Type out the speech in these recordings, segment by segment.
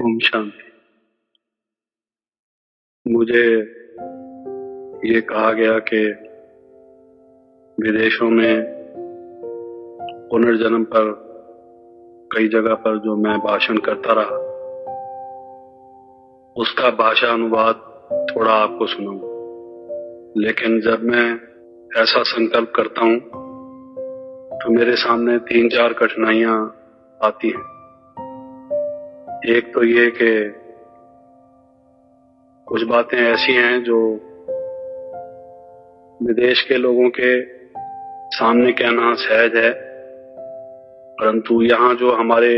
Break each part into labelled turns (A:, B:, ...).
A: ओम शांति। मुझे ये कहा गया कि विदेशों में पुनर्जन्म पर कई जगह पर जो मैं भाषण करता रहा, उसका भाषा अनुवाद थोड़ा आपको सुनाऊं। लेकिन जब मैं ऐसा संकल्प करता हूं तो मेरे सामने 3-4 कठिनाइयां आती हैं। एक तो ये कि कुछ बातें ऐसी हैं जो विदेश के लोगों के सामने कहना सहज है, परंतु यहाँ जो हमारे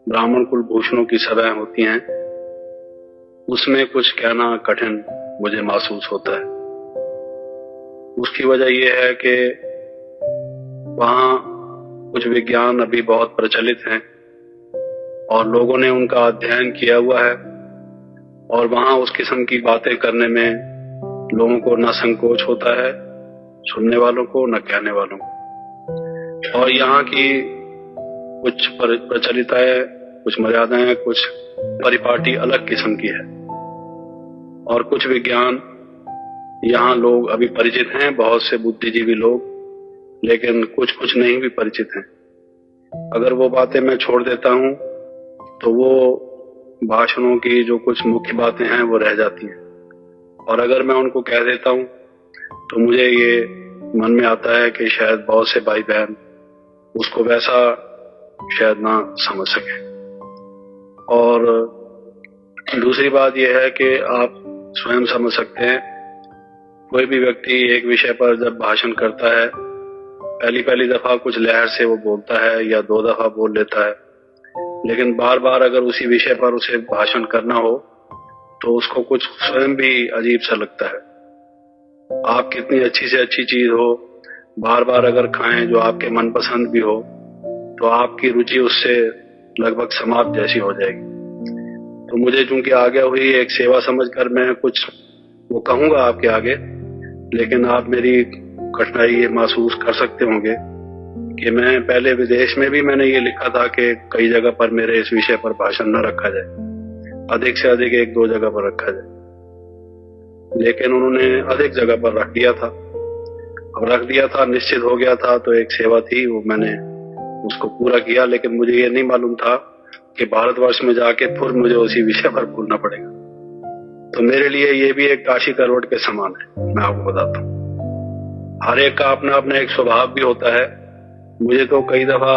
A: ब्राह्मण कुलभूषणों की सभाएं होती हैं उसमें कुछ कहना कठिन मुझे महसूस होता है। उसकी वजह यह है कि वहाँ कुछ विज्ञान अभी बहुत प्रचलित हैं और लोगों ने उनका अध्ययन किया हुआ है, और वहाँ उस किस्म की बातें करने में लोगों को न संकोच होता है, सुनने वालों को न कहने वालों को। और यहाँ की कुछ प्रचलिताएं, कुछ मर्यादाएं, कुछ परिपाटी अलग किस्म की है, और कुछ विज्ञान यहाँ लोग अभी परिचित हैं, बहुत से बुद्धिजीवी लोग, लेकिन कुछ नहीं भी परिचित हैं। अगर वो बातें मैं छोड़ देता हूँ तो वो भाषणों की जो कुछ मुख्य बातें हैं वो रह जाती हैं, और अगर मैं उनको कह देता हूँ तो मुझे ये मन में आता है कि शायद बहुत से भाई बहन उसको वैसा शायद ना समझ सके। और दूसरी बात यह है कि आप स्वयं समझ सकते हैं, कोई भी व्यक्ति एक विषय पर जब भाषण करता है, पहली दफा कुछ लहर से वो बोलता है या 2 दफा बोल लेता है, लेकिन बार बार अगर उसी विषय पर उसे भाषण करना हो तो उसको कुछ स्वयं भी अजीब सा लगता है। आप कितनी अच्छी से अच्छी चीज हो बार बार अगर खाएं जो आपके मनपसंद भी हो, तो आपकी रुचि उससे लगभग समाप्त जैसी हो जाएगी। तो मुझे चूंकि आज्ञा हुई एक सेवा समझकर मैं कुछ वो कहूंगा आपके आगे, लेकिन आप मेरी कठिनाई ये महसूस कर सकते होंगे कि मैं पहले विदेश में भी मैंने ये लिखा था कि कई जगह पर मेरे इस विषय पर भाषण न रखा जाए, अधिक से अधिक 1-2 जगह पर रखा जाए, लेकिन उन्होंने अधिक जगह पर रख दिया था। अब रख दिया था, निश्चित हो गया था, तो एक सेवा थी वो मैंने उसको पूरा किया, लेकिन मुझे ये नहीं मालूम था कि भारतवर्ष में जाके फिर मुझे उसी विषय पर बोलना पड़ेगा। तो मेरे लिए ये भी एक काशी करवट के समान है। मैं आपको बताता हूँ, हर एक का अपना अपना एक स्वभाव भी होता है। मुझे तो कई दफा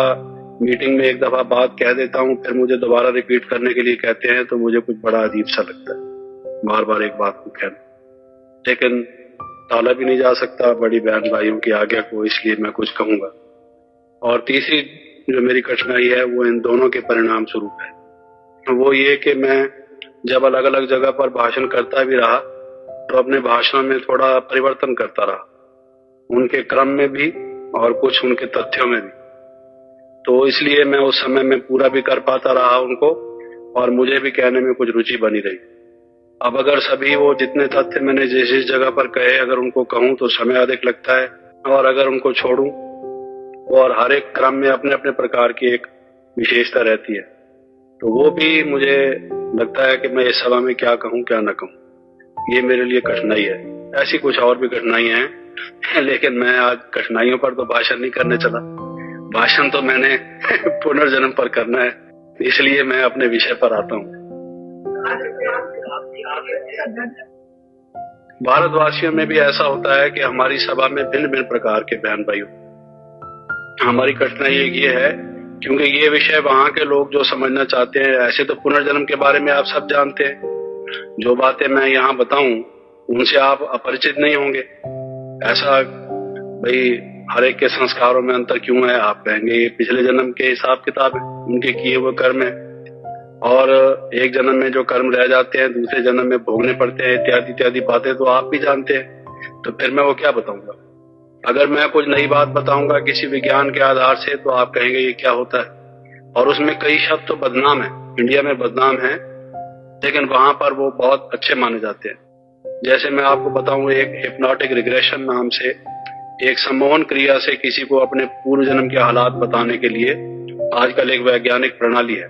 A: मीटिंग में एक दफा बात कह देता हूँ, फिर मुझे दोबारा रिपीट करने के लिए कहते हैं तो मुझे कुछ बड़ा अजीब सा लगता है बार बार एक बात को कहना, लेकिन टाला भी नहीं जा सकता बड़ी बहन भाइयों की आज्ञा को, इसलिए मैं कुछ कहूंगा। और तीसरी जो मेरी कठिनाई है वो इन दोनों के परिणाम स्वरूप है। वो ये कि मैं जब अलग अलग जगह पर भाषण करता भी रहा तो अपने भाषण में थोड़ा परिवर्तन करता रहा, उनके क्रम में भी और कुछ उनके तथ्यों में भी। तो इसलिए मैं उस समय में पूरा भी कर पाता रहा उनको, और मुझे भी कहने में कुछ रुचि बनी रही। अब अगर सभी वो जितने तथ्य मैंने जिस जगह पर कहे अगर उनको कहूं तो समय अधिक लगता है, और अगर उनको छोड़ूं, और हर एक क्रम में अपने अपने प्रकार की एक विशेषता रहती है, तो वो भी मुझे लगता है कि मैं इस सभा में क्या कहूं क्या न कहूं। ये मेरे लिए कठिनाई है। ऐसी कुछ और भी कठिनाइयां हैं, लेकिन मैं आज कठिनाइयों पर तो भाषण नहीं करने चला। भाषण तो मैंने पुनर्जन्म पर करना है, इसलिए मैं अपने विषय पर आता हूँ। भारतवासियों में भी ऐसा होता है कि हमारी सभा में भिन्न भिन्न प्रकार के बहन भाइयों। हमारी कठिनाई ये है क्योंकि ये विषय वहां के लोग जो समझना चाहते हैं, ऐसे तो पुनर्जन्म के बारे में आप सब जानते हैं, जो बातें मैं यहाँ बताऊं उनसे आप अपरिचित नहीं होंगे। ऐसा भाई हर एक के संस्कारों में अंतर क्यों है? आप कहेंगे ये पिछले जन्म के हिसाब किताब है, उनके किए हुए कर्म है, और एक जन्म में जो कर्म रह जाते हैं दूसरे जन्म में भोगने पड़ते हैं, इत्यादि इत्यादि बातें तो आप भी जानते हैं। तो फिर मैं वो क्या बताऊंगा? अगर मैं कुछ नई बात बताऊंगा किसी विज्ञान के आधार से तो आप कहेंगे ये क्या होता है, और उसमें कई शब्द तो बदनाम है, इंडिया में बदनाम है, लेकिन वहां पर वो बहुत अच्छे माने जाते हैं। जैसे मैं आपको बताऊं, एक हिप्नोटिक रिग्रेशन नाम से एक सम्मोहन क्रिया से किसी को अपने पूर्व जन्म के हालात बताने के लिए आजकल एक वैज्ञानिक प्रणाली है।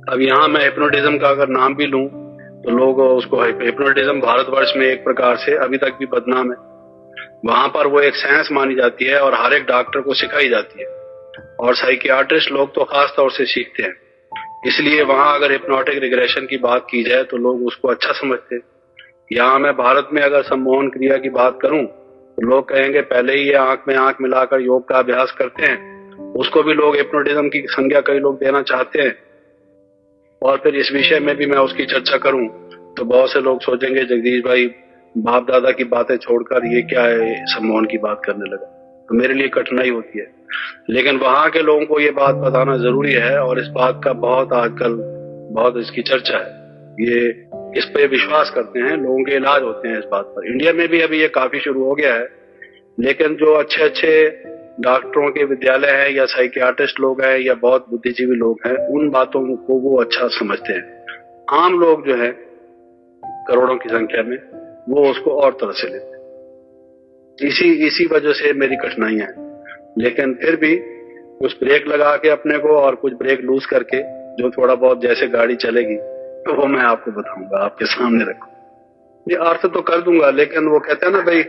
A: अब यहाँ मैं हिप्नोटिज्म का अगर नाम भी लूं तो लोग उसको, हिप्नोटिज्म भारतवर्ष में एक प्रकार से अभी तक भी बदनाम है। वहां पर वो एक साइंस मानी जाती है और हर एक डॉक्टर को सिखाई जाती है, और साइकियाट्रिस्ट लोग तो खास तौर से सीखते हैं। इसलिए वहां अगर हिप्नोटिक रिग्रेशन की बात की जाए तो लोग उसको अच्छा समझते हैं। यहाँ मैं भारत में अगर सम्मोहन क्रिया की बात करूं तो लोग कहेंगे पहले ही ये आंख में आंख मिलाकर योग का अभ्यास करते हैं, उसको भी लोग हिप्नोटिज्म की संज्ञा कई लोग देना चाहते हैं। और फिर इस विषय में भी मैं उसकी चर्चा करूं तो बहुत से लोग सोचेंगे जगदीश भाई बाप दादा की बातें छोड़कर ये क्या है, सम्मोहन की बात करने लगा। तो मेरे लिए कठिनाई होती है, लेकिन वहां के लोगों को ये बात बताना जरूरी है और इस बात का बहुत आजकल बहुत इसकी चर्चा है। ये इस पे विश्वास करते हैं, लोगों के इलाज होते हैं इस बात पर। इंडिया में भी अभी ये काफी शुरू हो गया है, लेकिन जो अच्छे अच्छे डॉक्टरों के विद्यालय है या साइकियाट्रिस्ट लोग हैं या बहुत बुद्धिजीवी लोग हैं, उन बातों को वो अच्छा समझते हैं। आम लोग जो है करोड़ों की संख्या में, वो उसको और तरह से लेते हैं। इसी वजह से मेरी कठिनाइयां हैं। लेकिन फिर भी कुछ ब्रेक लगा के अपने को और कुछ ब्रेक लूज करके जो थोड़ा बहुत जैसे गाड़ी चलेगी तो वो मैं आपको बताऊंगा, आपके सामने रखूंगा। ये अर्थ तो कर दूंगा, लेकिन वो कहते हैं ना भाई,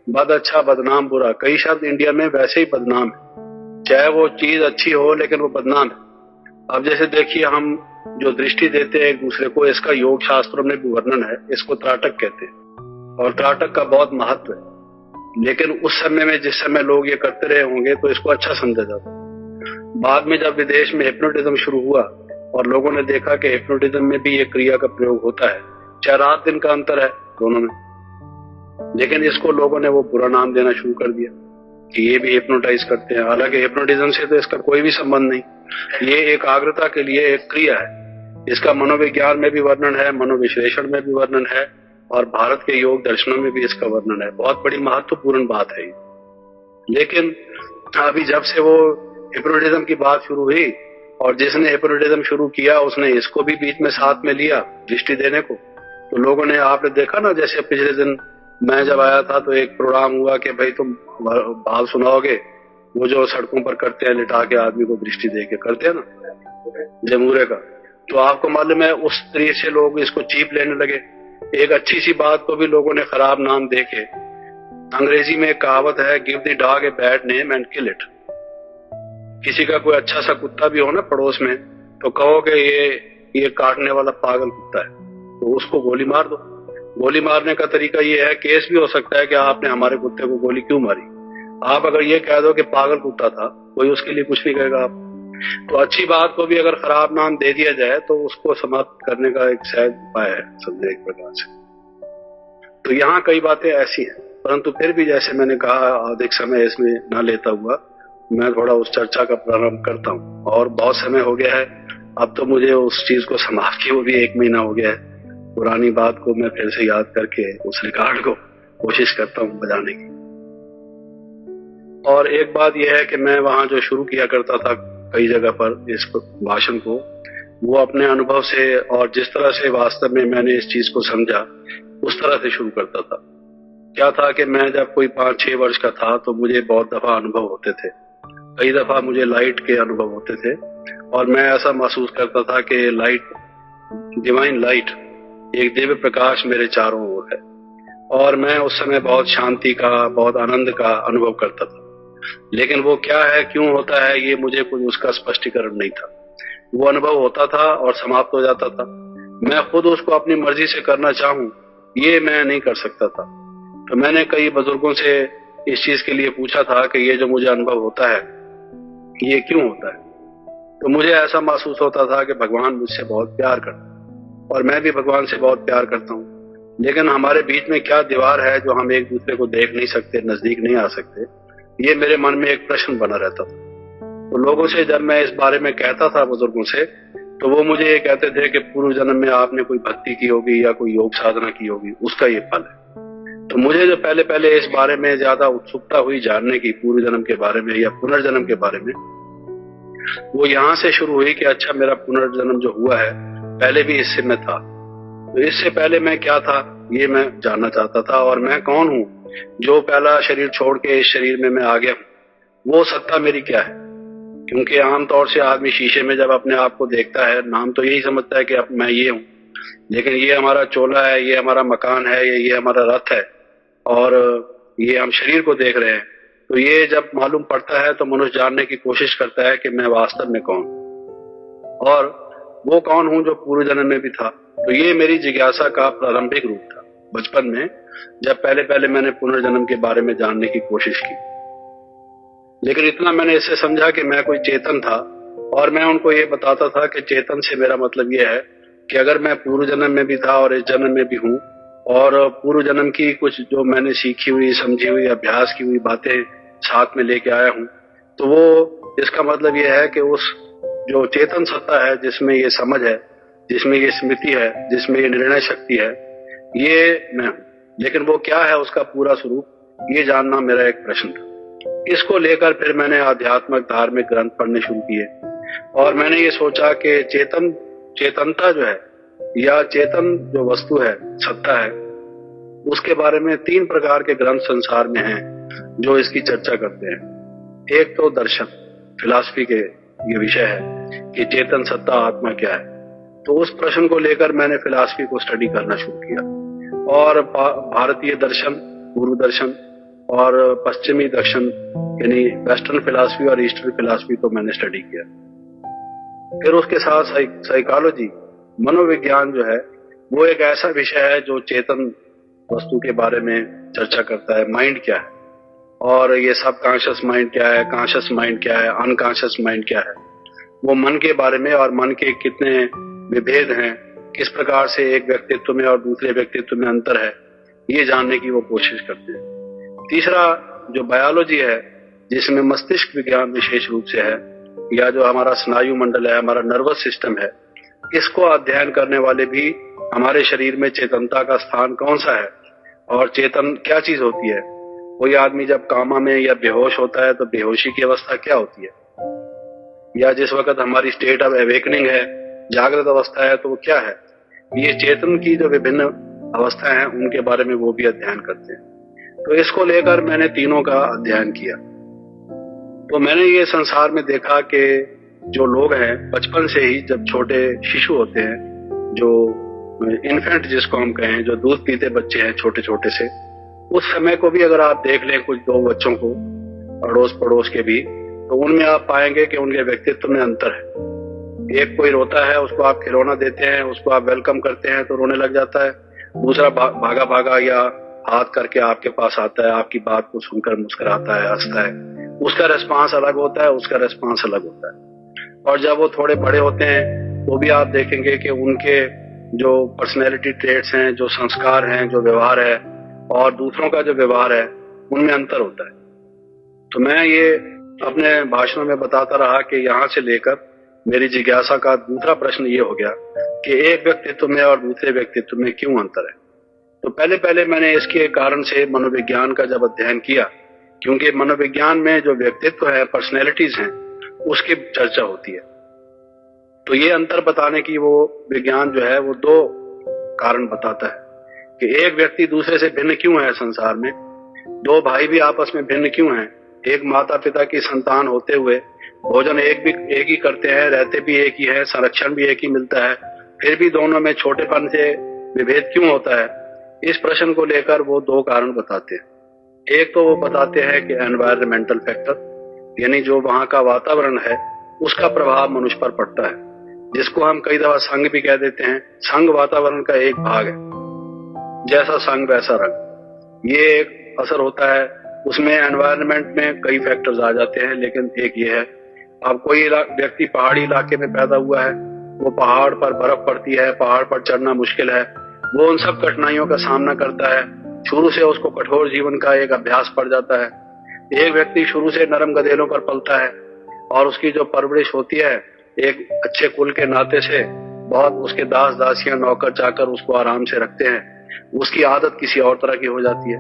A: बद अच्छा बदनाम बुरा, कई शब्द इंडिया में वैसे ही बदनाम है। चाहे वो चीज अच्छी हो लेकिन वो बदनाम है। अब जैसे देखिए, हम जो दृष्टि देते हैं एक दूसरे को, इसका योग शास्त्रों में भी वर्णन है। इसको त्राटक कहते हैं और त्राटक का बहुत महत्व है। लेकिन उस समय में जिस समय लोग ये करते रहे होंगे तो इसको अच्छा समझा जाता। बाद में जब विदेश में हिप्नोटिज्म शुरू हुआ और लोगों ने देखा कि हिप्नोटिज्म में भी ये क्रिया का प्रयोग होता है, चाहे रात दिन का अंतर है दोनों में, लेकिन इसको लोगों ने वो बुरा नाम देना शुरू कर दिया कि ये भी हिप्नोटाइज करते हैं। हालांकि हिप्नोटिज्म से तो इसका कोई भी संबंध नहीं, ये एकाग्रता के लिए एक क्रिया है। इसका मनोविज्ञान में भी वर्णन है, मनोविश्लेषण में भी वर्णन है और भारत के योग दर्शनों में भी इसका वर्णन है। बहुत बड़ी महत्वपूर्ण बात है ये। लेकिन अभी जब से वो हिप्नोटिज्म की बात शुरू हुई और जिसने हिप्नोटिज्म शुरू किया उसने इसको भी बीच में साथ में लिया दृष्टि देने को, तो लोगों ने, आपने देखा ना, जैसे पिछले दिन मैं जब आया था तो एक प्रोग्राम हुआ कि भाई तुम भाव सुनाओगे, वो जो सड़कों पर करते हैं लिटा के आदमी को दृष्टि दे के करते हैं ना जमूरे का, तो आपको मालूम है उस तरीके से लोग इसको चीप लेने लगे। एक अच्छी सी बात को भी लोगों ने खराब नाम देके, अंग्रेजी में एक कहावत है, give the dog a bad name and kill it. किसी का कोई अच्छा सा कुत्ता भी हो ना पड़ोस में, तो कहो कि ये काटने वाला पागल कुत्ता है, तो उसको गोली मार दो। गोली मारने का तरीका ये है, केस भी हो सकता है कि आपने हमारे कुत्ते को गोली क्यों मारी। आप अगर ये कह दो कि पागल कुत्ता था, कोई उसके लिए कुछ नहीं कहेगा आप। तो अच्छी बात को भी अगर खराब नाम दे दिया जाए तो उसको समाप्त करने का एक सहज उपाय है, समझे, एक प्रकार से। तो यहाँ कई बातें ऐसी हैं, परंतु फिर भी जैसे मैंने कहा, अधिक समय इसमें न लेता हुआ मैं थोड़ा उस चर्चा का प्रारंभ करता हूँ। और बहुत समय हो गया है, अब तो मुझे उस चीज को समाप्त किए वो भी 1 महीना हो गया है। पुरानी बात को मैं फिर से याद करके उस रिकॉर्ड को कोशिश करता हूँ बजाने की। और एक बात यह है कि मैं वहां जो शुरू किया करता था कई जगह पर इस भाषण को, वो अपने अनुभव से और जिस तरह से वास्तव में मैंने इस चीज को समझा उस तरह से शुरू करता था। क्या था कि मैं जब कोई 5-6 वर्ष का था तो मुझे बहुत दफा अनुभव होते थे, कई दफा मुझे लाइट के अनुभव होते थे और मैं ऐसा महसूस करता था कि लाइट, डिवाइन लाइट, एक दिव्य प्रकाश मेरे चारों ओर है और मैं उस समय बहुत शांति का, बहुत आनंद का अनुभव करता था। लेकिन वो क्या है, क्यों होता है, ये मुझे कुछ उसका स्पष्टीकरण नहीं था। वो अनुभव होता था और समाप्त हो जाता था। मैं खुद उसको अपनी मर्जी से करना चाहूं, ये मैं नहीं कर सकता था। तो मैंने कई बुजुर्गों से इस चीज के लिए पूछा था कि ये जो मुझे अनुभव होता है ये क्यों होता है। तो मुझे ऐसा महसूस होता था कि भगवान मुझसे बहुत प्यार करता है और मैं भी भगवान से बहुत प्यार करता हूँ, लेकिन हमारे बीच में क्या दीवार है जो हम एक दूसरे को देख नहीं सकते, नजदीक नहीं आ सकते। ये मेरे मन में एक प्रश्न बना रहता था। तो लोगों से जब मैं इस बारे में कहता था, बुजुर्गों से, तो वो मुझे ये कहते थे कि पूर्व जन्म में आपने कोई भक्ति की होगी या कोई योग साधना की होगी, उसका ये फल है। तो मुझे जो पहले पहले इस बारे में ज्यादा उत्सुकता हुई जानने की, पूर्व जन्म के बारे में या पुनर्जन्म के बारे में, वो यहाँ से शुरू हुई कि अच्छा, मेरा पुनर्जन्म जो हुआ है पहले भी इससे मैं था, तो इससे पहले मैं क्या था ये मैं जानना चाहता था। और मैं कौन हूँ जो पहला शरीर छोड़ के इस शरीर में मैं आ गया हूँ, वो सत्ता मेरी क्या है, क्योंकि आमतौर से आदमी शीशे में जब अपने आप को देखता है, नाम तो यही समझता है कि अब मैं ये हूँ, लेकिन ये हमारा चोला है, ये हमारा मकान है, ये हमारा रथ है, और ये हम शरीर को देख रहे हैं। तो ये जब मालूम पड़ता है तो मनुष्य जानने की कोशिश करता है कि मैं वास्तव में कौन हूं और वो कौन हूं जो पूर्व जन्म में भी था। तो ये मेरी जिज्ञासा का प्रारंभिक रूप था बचपन में, जब पहले पहले मैंने पुनर्जन्म के बारे में जानने की कोशिश की। लेकिन इतना मैंने इससे समझा कि मैं कोई चेतन था, और मैं उनको ये बताता था कि चेतन से मेरा मतलब ये है कि अगर मैं पूर्व जन्म में भी था और इस जन्म में भी हूँ, और पूर्व जन्म की कुछ जो मैंने सीखी हुई, समझी हुई, अभ्यास की हुई बातें साथ में लेके आया हूँ, तो वो इसका मतलब ये है कि उस जो चेतन सत्ता है, जिसमें ये समझ है, जिसमें ये स्मृति है, जिसमें ये निर्णय शक्ति है, ये मैं हूँ। लेकिन वो क्या है उसका पूरा स्वरूप, ये जानना मेरा एक प्रश्न था। इसको लेकर फिर मैंने आध्यात्मिक धार्मिक ग्रंथ पढ़ने शुरू किए, और मैंने ये सोचा कि चेतनता जो है, या चेतन जो वस्तु है, सत्ता है, उसके बारे में 3 प्रकार के ग्रंथ संसार में हैं जो इसकी चर्चा करते हैं। एक तो दर्शन, फिलॉसफी के ये विषय है कि चेतन सत्ता आत्मा क्या है। तो उस प्रश्न को लेकर मैंने फिलॉसफी को स्टडी करना शुरू किया, और भारतीय दर्शन, पूर्व दर्शन और पश्चिमी दर्शन, यानी वेस्टर्न फिलॉसफी और ईस्टर्न फिलॉसफी को मैंने स्टडी किया। फिर उसके साथ साइकोलॉजी, मनोविज्ञान जो है, वो एक ऐसा विषय है जो चेतन वस्तु के बारे में चर्चा करता है। माइंड क्या है, और ये सब कॉन्शियस माइंड क्या है, कॉन्शियस माइंड क्या है, अनकॉन्शियस माइंड क्या है, वो मन के बारे में, और मन के कितने विभेद हैं, किस प्रकार से एक व्यक्तित्व में और दूसरे व्यक्तित्व में अंतर है, ये जानने की वो कोशिश करते हैं। तीसरा जो बायोलॉजी है, जिसमें मस्तिष्क विज्ञान विशेष रूप से है, या जो हमारा स्नायु मंडल है, हमारा नर्वस सिस्टम है, इसको अध्ययन करने वाले भी हमारे शरीर में चेतनता का स्थान कौन सा है, और चेतन क्या चीज होती है। कोई आदमी जब कामा में या बेहोश होता है तो बेहोशी की अवस्था क्या होती है, या जिस वक्त हमारी स्टेट ऑफ अवेकनिंग है, जागृत अवस्था है, तो वो क्या है। ये चेतन की जो विभिन्न अवस्थाएं हैं उनके बारे में वो भी अध्ययन करते हैं। तो इसको लेकर मैंने तीनों का अध्ययन किया। तो मैंने ये संसार में देखा कि जो लोग हैं बचपन से ही, जब छोटे शिशु होते हैं, जो इन्फेंट जिसको हम कहें, जो दूध पीते बच्चे हैं छोटे छोटे से, उस समय को भी अगर आप देख लें, कुछ 2 बच्चों को अड़ोस पड़ोस के भी, तो उनमें आप पाएंगे कि उनके व्यक्तित्व में अंतर है। एक कोई रोता है, उसको आप खिलौना देते हैं, उसको आप वेलकम करते हैं तो रोने लग जाता है। दूसरा भागा भागा या हाथ करके आपके पास आता है, आपकी बात को सुनकर मुस्कुराता है, हंसता है। उसका रेस्पॉन्स अलग होता है, उसका रेस्पॉन्स अलग होता है। और जब वो थोड़े बड़े होते हैं तो भी आप देखेंगे कि उनके जो पर्सनैलिटी ट्रेट्स हैं, जो संस्कार हैं, जो व्यवहार है, और दूसरों का जो व्यवहार है, उनमें अंतर होता है। तो मैं ये अपने भाषणों में बताता रहा कि यहाँ से लेकर मेरी जिज्ञासा का दूसरा प्रश्न ये हो गया कि एक व्यक्तित्व में और दूसरे व्यक्तित्व में क्यों अंतर है। तो पहले पहले मैंने इसके कारण से मनोविज्ञान का जब अध्ययन किया, क्योंकि मनोविज्ञान में जो व्यक्तित्व है, पर्सनैलिटीज हैं, उसकी चर्चा होती है। तो ये अंतर बताने की वो विज्ञान जो है वो 2 कारण बताता है कि एक व्यक्ति दूसरे से भिन्न क्यों है संसार में, 2 भाई भी आपस में भिन्न क्यों हैं, एक माता पिता की संतान होते हुए भोजन एक ही करते हैं, रहते भी एक ही है, संरक्षण भी एक ही मिलता है, फिर भी दोनों में छोटेपन से विभेद क्यों होता है। इस प्रश्न को लेकर वो 2 कारण बताते हैं। एक तो वो बताते हैं कि एनवायरमेंटल फैक्टर, यानी जो वहां का वातावरण है उसका प्रभाव मनुष्य पर पड़ता है, जिसको हम कई दफा संग भी कह देते हैं। संग वातावरण का एक भाग है, जैसा संग वैसा रंग, ये एक असर होता है। उसमें एनवायरनमेंट में कई फैक्टर्स आ जाते हैं, लेकिन एक ये है, अब कोई व्यक्ति पहाड़ी इलाके में पैदा हुआ है, वो पहाड़ पर बर्फ पड़ती है, पहाड़ पर चढ़ना मुश्किल है, वो उन सब कठिनाइयों का सामना करता है, शुरू से उसको कठोर जीवन का एक अभ्यास पड़ जाता है। एक व्यक्ति शुरू से नरम गधेलों पर पलता है, और उसकी जो परवरिश होती है एक अच्छे कुल के नाते से, बहुत उसके दास दासियां नौकर चाकर उसको आराम से रखते हैं, उसकी आदत किसी और तरह की हो जाती है।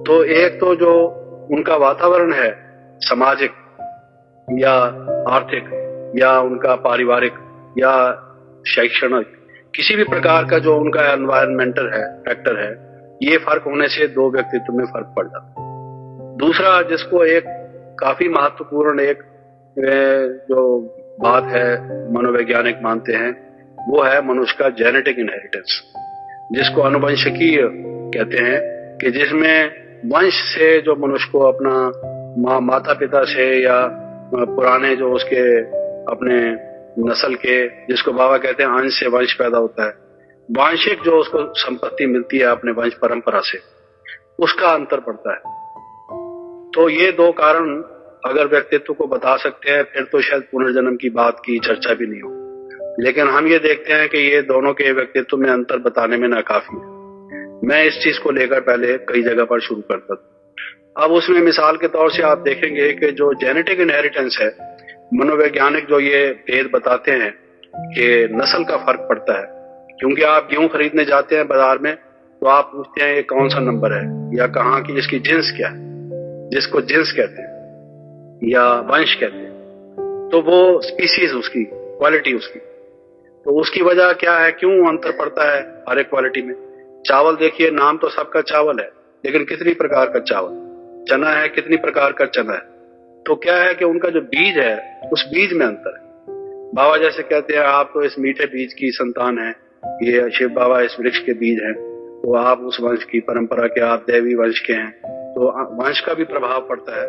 A: तो एक तो जो उनका वातावरण है, सामाजिक या आर्थिक या उनका पारिवारिक या शैक्षणिक, किसी भी प्रकार का जो उनका एनवायरमेंटल है फैक्टर है, ये फर्क होने से 2 व्यक्तित्व में फर्क पड़ जाता है। दूसरा, जिसको एक काफी महत्वपूर्ण एक जो बात है मनोवैज्ञानिक मानते हैं वो है मनुष्य का जेनेटिक इनहेरिटेंस, जिसको आनुवंशिकी कहते हैं, कि जिसमें वंश से जो मनुष्य को अपना माता पिता से या पुराने जो उसके अपने नस्ल के, जिसको बाबा कहते हैं अंश से वंश पैदा होता है, वांशिक जो उसको संपत्ति मिलती है अपने वंश परंपरा से, उसका अंतर पड़ता है। तो ये दो कारण अगर व्यक्तित्व को बता सकते हैं फिर तो शायद पुनर्जन्म की बात की चर्चा भी नहीं हो, लेकिन हम ये देखते हैं कि ये दोनों के व्यक्तित्व में अंतर बताने में नाकाफी है। मैं इस चीज को लेकर पहले कई जगह पर शुरू करता था। अब उसमें मिसाल के तौर से आप देखेंगे कि जो जेनेटिक इनहेरिटेंस है, मनोवैज्ञानिक जो ये भेद बताते हैं कि नस्ल का फर्क पड़ता है, क्योंकि आप गेहूं खरीदने जाते हैं बाजार में तो आप पूछते हैं ये कौन सा नंबर है या कहाँ की, इसकी जिन्स क्या है, जिसको जिन्स कहते हैं या वंश कहते हैं, तो वो स्पीसीज उसकी, क्वालिटी उसकी। तो उसकी वजह क्या है, क्यों अंतर पड़ता है हर एक क्वालिटी में। चावल देखिए, नाम तो सबका चावल है, लेकिन कितनी प्रकार का चावल, चना है कितनी प्रकार का चना है। तो क्या है कि उनका जो बीज है उस बीज में अंतर है। बाबा जैसे कहते हैं आप तो इस मीठे बीज की संतान है, ये शिव बाबा इस वृक्ष के बीज हैं, तो आप उस वंश की परंपरा के, आप दैवी वंश के हैं, तो वंश का भी प्रभाव पड़ता है।